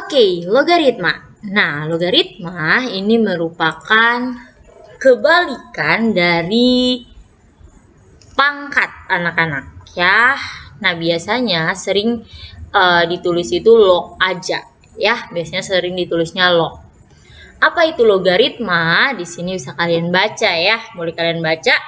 Oke, logaritma. Nah, logaritma ini merupakan kebalikan dari pangkat anak-anak ya. Nah, biasanya sering ditulis itu log aja ya. Biasanya sering ditulisnya log. Apa itu logaritma? Di sini bisa kalian baca ya. Boleh kalian baca.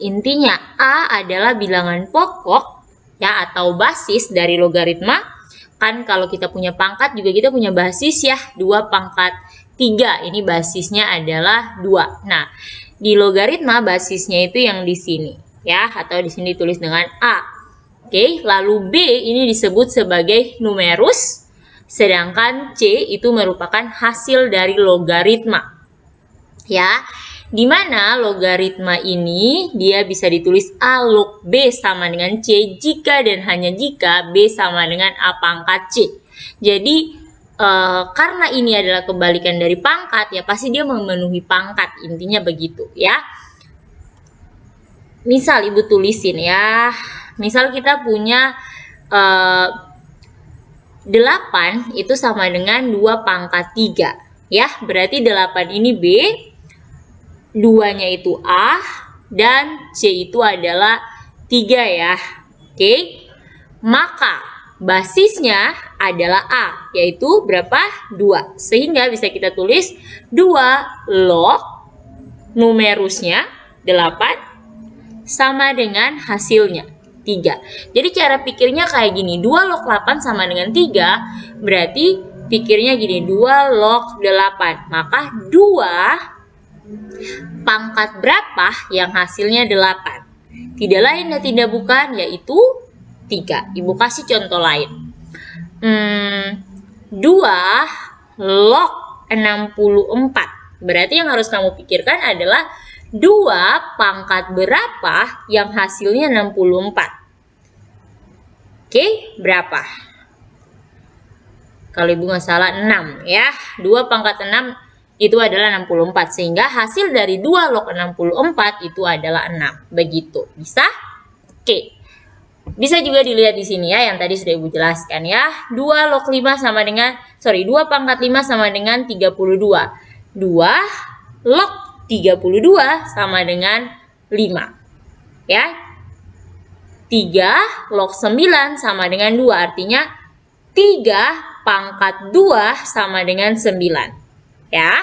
Intinya A adalah bilangan pokok ya atau basis dari logaritma. Kan kalau kita punya pangkat juga kita punya basis ya, 2 pangkat 3. Ini basisnya adalah 2. Nah, di logaritma basisnya itu yang di sini ya, atau di sini ditulis dengan A. Oke, lalu B ini disebut sebagai numerus, sedangkan C itu merupakan hasil dari logaritma. Ya, di mana logaritma ini dia bisa ditulis A log B sama dengan C jika dan hanya jika B sama dengan A pangkat C. Jadi karena ini adalah kebalikan dari pangkat ya pasti dia memenuhi pangkat, intinya begitu ya. Misal ibu tulisin ya, misal kita punya 8 itu sama dengan 2 pangkat 3 ya, berarti 8 ini B, 2-nya itu A, dan C itu adalah 3 ya. Oke. Maka basisnya adalah A, yaitu berapa? 2. Sehingga bisa kita tulis 2 log numerusnya 8 sama dengan hasilnya 3. Jadi cara pikirnya kayak gini, 2 log 8 sama dengan 3, berarti pikirnya gini, 2 log 8. Maka 2 pangkat berapa yang hasilnya 8? Tidak lain dan tidak bukan yaitu 3. Ibu kasih contoh lain. 2 log 64. Berarti yang harus kamu pikirkan adalah 2 pangkat berapa yang hasilnya 64. Oke, berapa? Kalau ibu nggak salah 6 ya. 2 pangkat 6 itu adalah 64, sehingga hasil dari 2 log 64 itu adalah 6. Begitu. Bisa? Oke. Bisa juga dilihat di sini ya, yang tadi sudah ibu jelaskan ya. 2 log 5 sama dengan 2 pangkat 5 sama dengan 32. 2 log 32 sama dengan 5. Ya. 3 log 9 sama dengan 2, artinya 3 pangkat 2 sama dengan 9. Ya,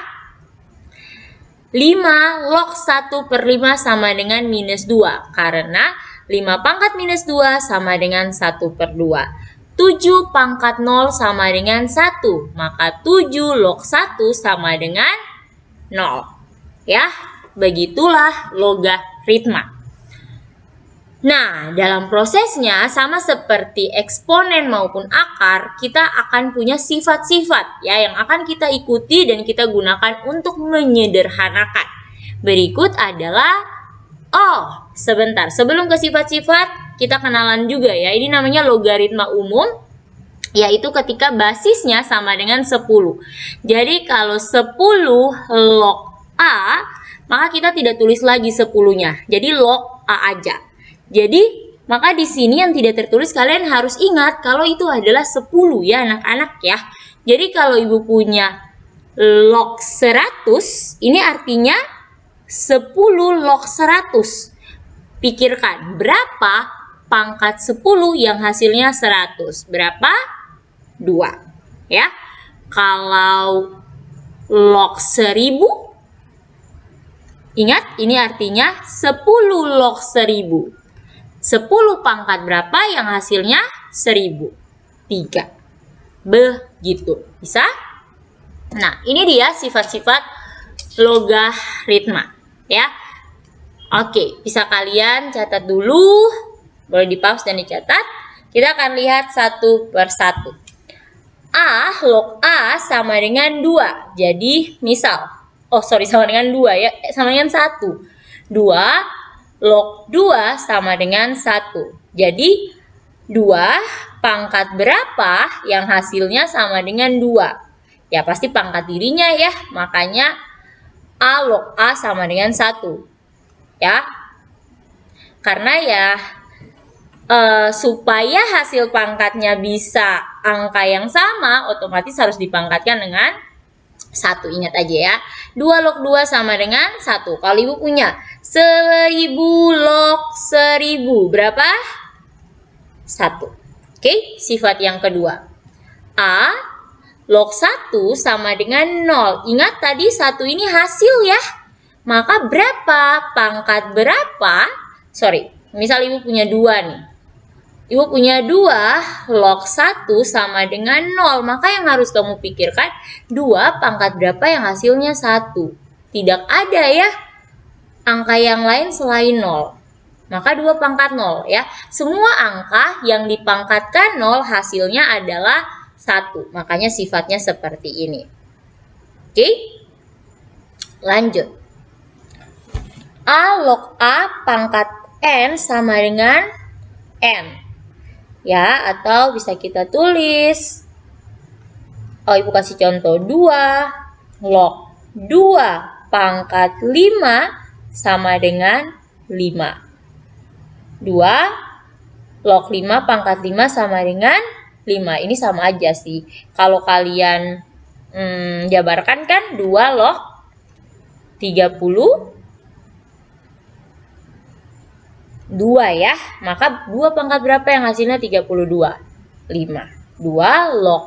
5 log 1/5 sama dengan minus 2, karena 5 pangkat minus 2 sama dengan 1/2. 7 pangkat 0 sama dengan 1, maka 7 log 1 sama dengan 0. Ya, begitulah logaritma. Nah, dalam prosesnya sama seperti eksponen maupun akar, kita akan punya sifat-sifat ya yang akan kita ikuti dan kita gunakan untuk menyederhanakan. Berikut adalah sebentar. Sebelum ke sifat-sifat, kita kenalan juga ya. Ini namanya logaritma umum, yaitu ketika basisnya sama dengan 10. Jadi kalau 10 log A, maka kita tidak tulis lagi 10-nya. Jadi log A aja. Jadi, maka di sini yang tidak tertulis kalian harus ingat kalau itu adalah 10 ya anak-anak ya. Jadi kalau ibu punya log 100, ini artinya 10 log 100. Pikirkan, berapa pangkat 10 yang hasilnya 100? Berapa? 2. Ya. Kalau log 10, ingat ini artinya 10 log 10. 10 pangkat berapa yang hasilnya 1000? 3. Begitu. Bisa? Nah, ini dia sifat-sifat logaritma. Ya. Oke, bisa kalian catat dulu. Boleh di-pause dan dicatat. Kita akan lihat satu persatu. A log A sama dengan 2. Jadi, misal. Sama dengan 2 ya. Sama dengan 1. 2 log 2 sama dengan 1. Jadi 2 pangkat berapa yang hasilnya sama dengan 2? Ya pasti pangkat dirinya ya. Makanya A log A sama dengan 1. Ya. Karena ya supaya hasil pangkatnya bisa angka yang sama, otomatis harus dipangkatkan dengan 1. Ingat aja ya. 2 log 2 sama dengan 1. Kalau Ibu punya 1000 log 1000, berapa? 1. Oke, sifat yang kedua. A log 1 sama dengan 0. Ingat tadi 1 ini hasil ya. Maka berapa? Pangkat berapa? Misal Ibu punya 2 nih. Ibu punya 2 log 1 sama dengan 0. Maka yang harus kamu pikirkan 2 pangkat berapa yang hasilnya 1. Tidak ada ya angka yang lain selain 0. Maka 2 pangkat 0 ya. Semua angka yang dipangkatkan 0 hasilnya adalah 1. Makanya sifatnya seperti ini. Oke? Lanjut. A log A pangkat N sama dengan N. Ya, atau bisa kita tulis. Ibu kasih contoh 2 log 2 pangkat 5 sama dengan 5. 2 log 5 pangkat 5 sama dengan 5. Ini sama aja sih. Kalau kalian jabarkan kan 2 log 32 ya. Maka 2 pangkat berapa yang hasilnya 32? 5. 2 log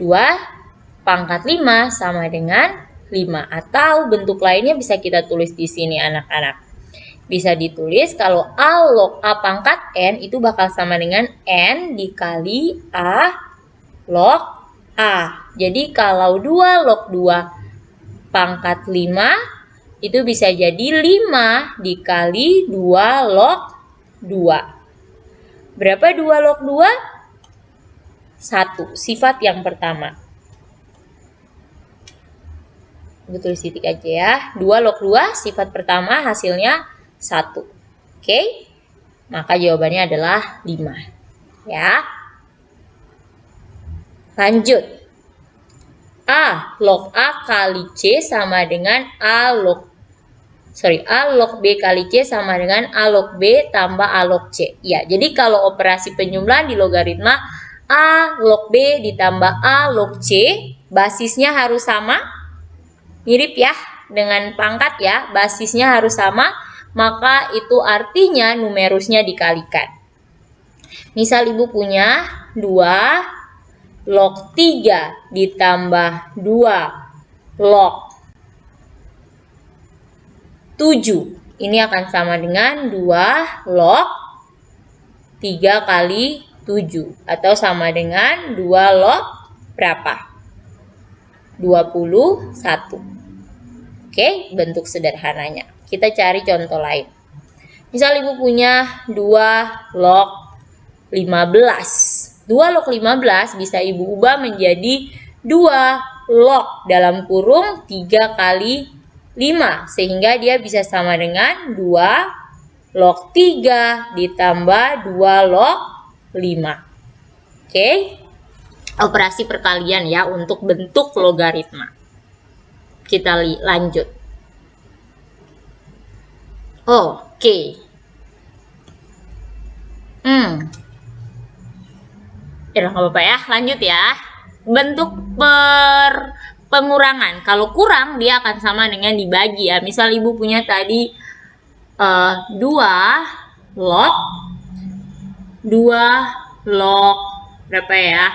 2 pangkat 5 sama dengan 5. Atau bentuk lainnya bisa kita tulis di sini anak-anak. Bisa ditulis kalau A log A pangkat N itu bakal sama dengan N dikali A log A. Jadi kalau 2 log 2 pangkat 5 itu bisa jadi 5 dikali 2 log 2. Berapa 2 log 2? 1. Sifat yang pertama. Betul titik aja ya. 2 log 2 sifat pertama hasilnya 1. Oke? Maka jawabannya adalah 5. Ya. Lanjut. A log A kali C sama dengan A log B kali C sama dengan A log B tambah A log C. Ya, jadi kalau operasi penjumlahan di logaritma A log B ditambah A log C, basisnya harus sama. Mirip ya dengan pangkat ya, basisnya harus sama, maka itu artinya numerusnya dikalikan. Misal Ibu punya 2 log 3 ditambah 2 log 7. Ini akan sama dengan 2 log 3 kali 7. Atau sama dengan 2 log berapa? 21. Oke, bentuk sederhananya. Kita cari contoh lain. Misal Ibu punya 2 log 15. 2 log 15 bisa Ibu ubah menjadi 2 log dalam kurung 3 kali 5. Sehingga dia bisa sama dengan 2 log 3 ditambah 2 log 5. Oke. Operasi perkalian ya untuk bentuk logaritma. Kita lanjut. Oke. Ya nggak apa-apa ya, lanjut ya. Bentuk pengurangan. Kalau kurang dia akan sama dengan dibagi ya. Misal Ibu punya tadi 2 log berapa ya?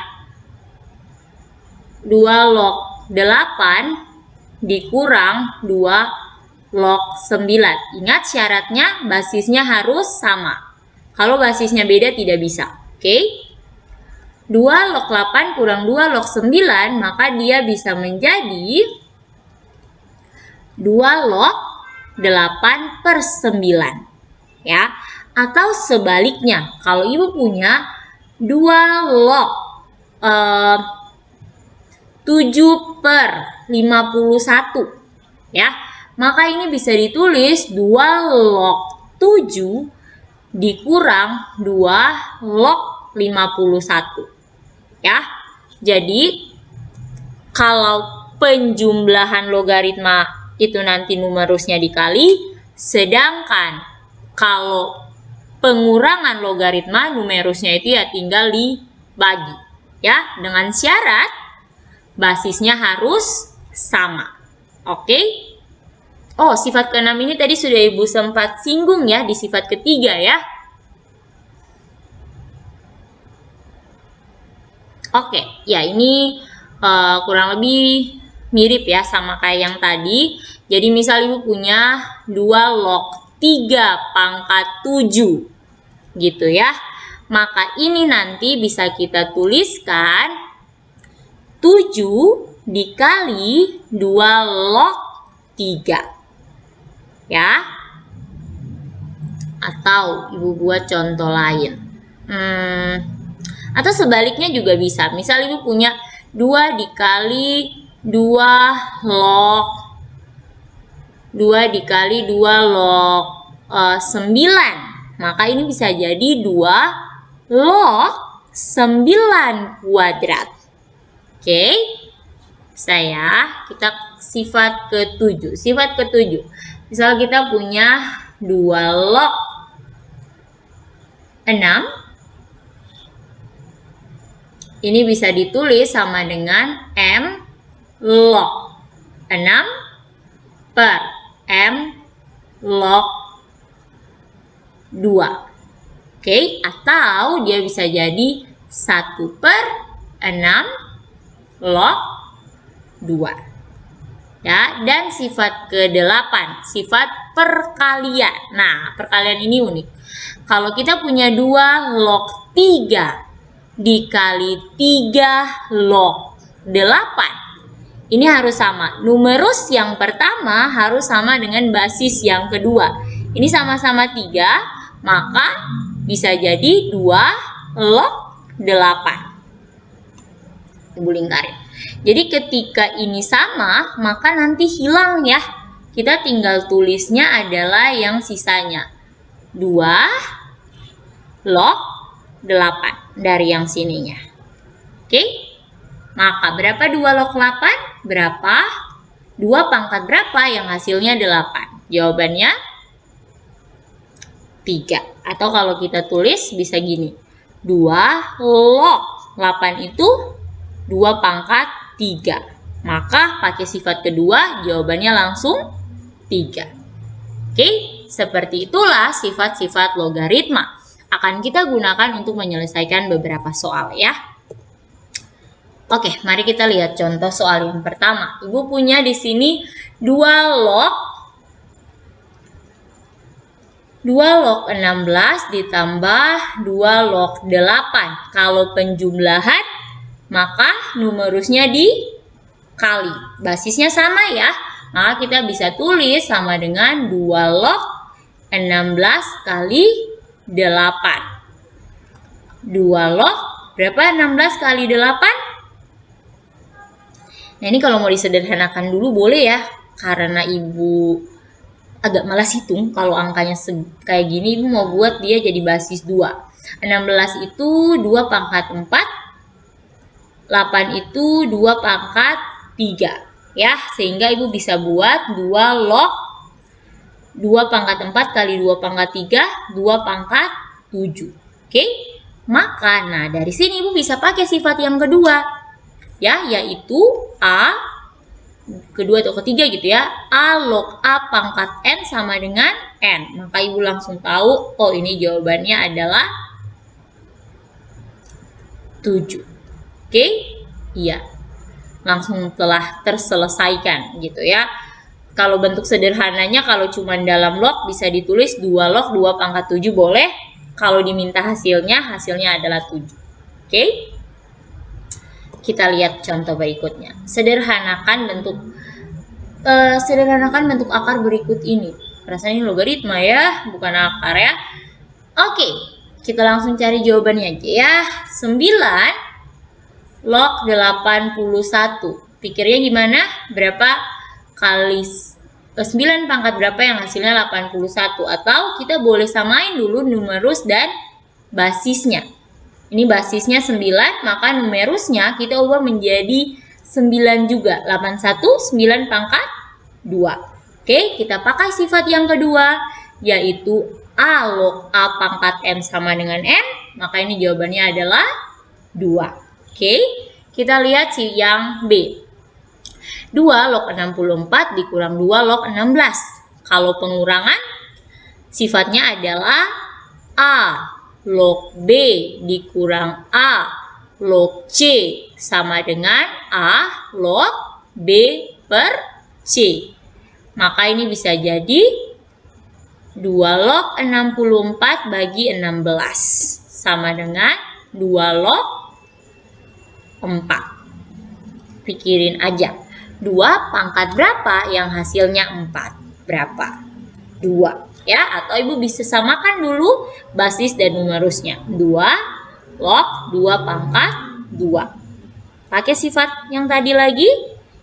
2 log 8 dikurang 2 log 9. Ingat syaratnya basisnya harus sama. Kalau basisnya beda tidak bisa. Oke? 2 log 8 kurang 2 log 9, maka dia bisa menjadi 2 log 8 per 9. Ya. Atau sebaliknya, kalau Ibu punya 2 log 7 per 51. Ya. Maka ini bisa ditulis 2 log 7 dikurang 2 log 51. Ya. Jadi kalau penjumlahan logaritma itu nanti numerusnya dikali, sedangkan kalau pengurangan logaritma numerusnya itu ya tinggal dibagi. Ya, dengan syarat basisnya harus sama. Oke? Oh, sifat ke-6 ini tadi sudah Ibu sempat singgung ya di sifat ketiga ya. Oke, ya ini kurang lebih mirip ya sama kayak yang tadi. Jadi misal Ibu punya 2 log 3 pangkat 7 gitu ya. Maka ini nanti bisa kita tuliskan 7 dikali 2 log 3. Ya. Atau Ibu buat contoh lain. Atau sebaliknya juga bisa. Misal Ibu punya 2 dikali 2 log 2 dikali 2 log 9. Maka ini bisa jadi 2 log 9 kuadrat. Oke. Kita sifat ke-7. Sifat ke-7. Misal kita punya 2 log 6. Ini bisa ditulis sama dengan M log 6 per M log 2. Oke, atau dia bisa jadi 1 per 6 log 2. Ya, dan sifat ke-8, sifat perkalian. Nah, perkalian ini unik. Kalau kita punya 2 log 3 dikali 3 log 8, ini harus sama. Numerus yang pertama harus sama dengan basis yang kedua. Ini sama-sama 3, maka bisa jadi 2 log 8. Ibu lingkarin. Jadi ketika ini sama, maka nanti hilang ya. Kita tinggal tulisnya adalah yang sisanya 2 log 8 dari yang sininya. Oke? Maka berapa 2 log 8? Berapa? 2 pangkat berapa yang hasilnya 8? Jawabannya 3. Atau kalau kita tulis bisa gini. 2 log 8 itu 2 pangkat 3. Maka pakai sifat kedua jawabannya langsung 3. Oke, seperti itulah sifat-sifat logaritma. Akan kita gunakan untuk menyelesaikan beberapa soal ya. Oke, mari kita lihat contoh soal yang pertama. Ibu punya di sini 2 log 16 ditambah 2 log 8. Kalau penjumlahan maka numerusnya dikali. Basisnya sama ya. Maka kita bisa tulis sama dengan 2 log 16 kali 8. 2 log berapa 16 kali 8? Nah ini kalau mau disederhanakan dulu boleh ya. Karena Ibu agak malas hitung. Kalau angkanya kayak gini Ibu mau buat dia jadi basis 2. 16 itu 2 pangkat 4. 8 itu 2 pangkat 3 ya, sehingga Ibu bisa buat 2 log 2 pangkat 4 kali 2 pangkat 3, 2 pangkat 7. Oke? Maka nah dari sini Ibu bisa pakai sifat yang kedua ya, yaitu A kedua atau ketiga gitu ya, A log A pangkat N sama dengan N. Maka Ibu langsung tahu, oh ini jawabannya adalah 7. Oke, iya, langsung telah terselesaikan gitu ya. Kalau bentuk sederhananya kalau cuma dalam log bisa ditulis 2 log 2 pangkat 7 boleh. Kalau diminta hasilnya adalah 7. Oke, kita lihat contoh berikutnya. Sederhanakan bentuk akar berikut ini. Rasanya ini logaritma ya, bukan akar ya. Oke, kita langsung cari jawabannya aja ya. 9 log 81. Pikirnya gimana? Berapa kali 9 pangkat berapa yang hasilnya 81? Atau kita boleh samain dulu numerus dan basisnya. Ini basisnya 9, maka numerusnya kita ubah menjadi 9 juga. 81, 9 pangkat 2. Oke, kita pakai sifat yang kedua, yaitu A log A pangkat M sama dengan N. Maka ini jawabannya adalah 2. Oke, kita lihat yang B. 2 log 64 dikurang 2 log 16. Kalau pengurangan, sifatnya adalah A log B dikurang A log C sama dengan A log B per C. Maka ini bisa jadi 2 log 64 bagi 16 sama dengan 2 log 4. Pikirin aja. 2 pangkat berapa yang hasilnya 4? Berapa? 2. Ya, atau Ibu bisa samakan dulu basis dan numerusnya. 2 log 2 pangkat 2. Pakai sifat yang tadi lagi,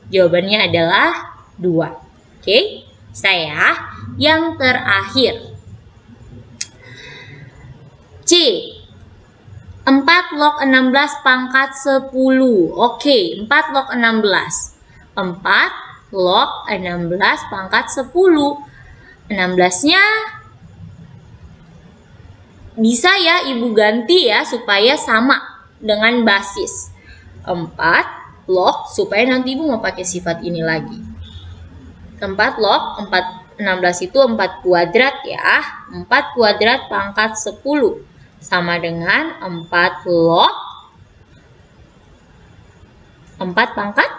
jawabannya adalah 2. Oke, saya yang terakhir. C. 4 log 16 pangkat 10. Oke, 4 log 16. 4 log 16 pangkat 10. 16-nya bisa ya Ibu ganti ya supaya sama dengan basis. 4 log supaya nanti Ibu mau pakai sifat ini lagi. 4 log 16 itu 4 kuadrat ya. 4 kuadrat pangkat 10 sama dengan 4 log 4 pangkat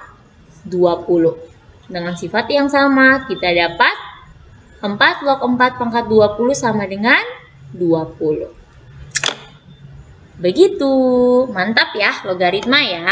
20. Dengan sifat yang sama kita dapat 4 log 4 pangkat 20 sama dengan 20. Begitu, mantap ya logaritma ya.